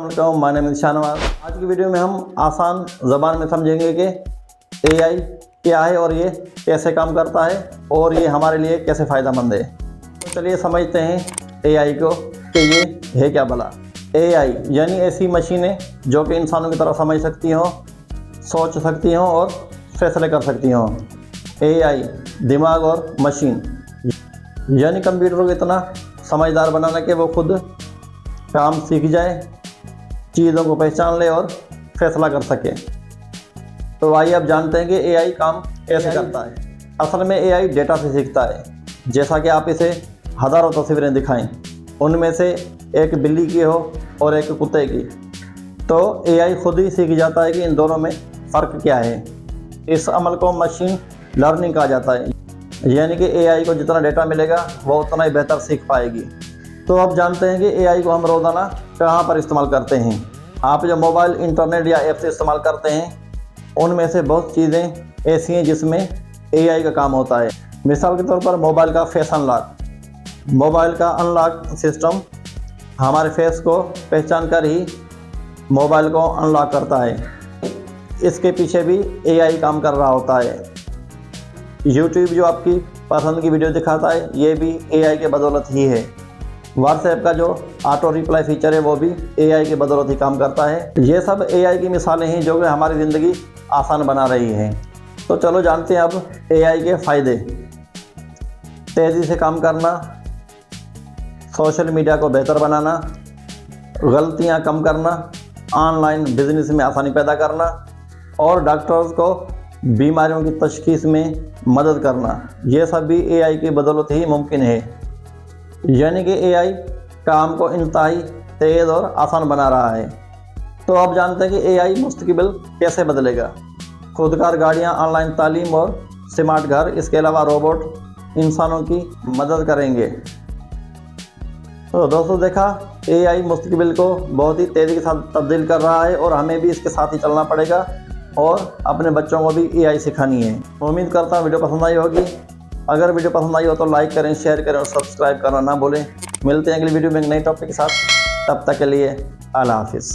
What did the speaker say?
अस्सलाम वालेकुम, my name is Shahnawaz. आज की वीडियो में हम आसान ज़बान में समझेंगे कि एआई क्या है और ये कैसे काम करता है और ये हमारे लिए कैसे फ़ायदेमंद है। तो चलिए समझते हैं एआई को कि ये है क्या भला। एआई यानी ऐसी मशीनें जो कि इंसानों की तरह समझ सकती हों, सोच सकती हों और फैसले कर सकती हों। एआई दिमाग और मशीन यानी कंप्यूटर को इतना समझदार बनाना कि वो खुद काम सीख जाए, चीज़ों को पहचान ले और फैसला कर सके। तो आइए अब जानते हैं कि एआई काम कैसे करता है। असल में एआई डेटा से सीखता है। जैसा कि आप इसे हज़ारों तस्वीरें दिखाएं, उनमें से एक बिल्ली की हो और एक कुत्ते की, तो एआई खुद ही सीख जाता है कि इन दोनों में फ़र्क क्या है। इस अमल को मशीन लर्निंग कहा जाता है, यानी कि एआई को जितना डेटा मिलेगा वो उतना ही बेहतर सीख पाएगी। तो अब जानते हैं कि एआई को हम रोज़ाना कहाँ पर इस्तेमाल करते हैं। आप जो मोबाइल, इंटरनेट या ऐप से इस्तेमाल करते हैं, उनमें से बहुत चीज़ें ऐसी हैं जिसमें एआई का काम होता है। मिसाल के तौर पर मोबाइल का फेस अनलॉक। मोबाइल का अनलॉक सिस्टम हमारे फेस को पहचान कर ही मोबाइल को अनलॉक करता है। इसके पीछे भी एआई काम कर रहा होता है। यूट्यूब जो आपकी पसंद की वीडियो दिखाता है, ये भी एआई के बदौलत ही है। व्हाट्सएप का जो ऑटो रिप्लाई फीचर है, वो भी एआई के बदौलत ही काम करता है। ये सब एआई की मिसालें हैं जो कि हमारी ज़िंदगी आसान बना रही हैं। तो चलो जानते हैं अब एआई के फ़ायदे। तेज़ी से काम करना, सोशल मीडिया को बेहतर बनाना, गलतियां कम करना, ऑनलाइन बिजनेस में आसानी पैदा करना और डॉक्टर्स को बीमारियों की तशखीस में मदद करना, ये सब भी एआई की बदौलत ही मुमकिन है। यानी कि एआई काम को इंतहाई तेज़ और आसान बना रहा है। तो अब जानते हैं कि एआई मुस्तकबिल कैसे बदलेगा। खुदकार गाड़ियाँ, ऑनलाइन तालीम और स्मार्ट घर, इसके अलावा रोबोट इंसानों की मदद करेंगे। तो दोस्तों देखा, एआई मुस्तकबिल को बहुत ही तेज़ी के साथ तब्दील कर रहा है और हमें भी इसके साथ ही चलना पड़ेगा और अपने बच्चों को भी एआई सिखानी है। उम्मीद करता हूँ वीडियो पसंद आई होगी। अगर वीडियो पसंद आई हो तो लाइक करें, शेयर करें और सब्सक्राइब करना ना भूलें। मिलते हैं अगली वीडियो में एक नए टॉपिक के साथ। तब तक के लिए अल्लाह हाफिज़।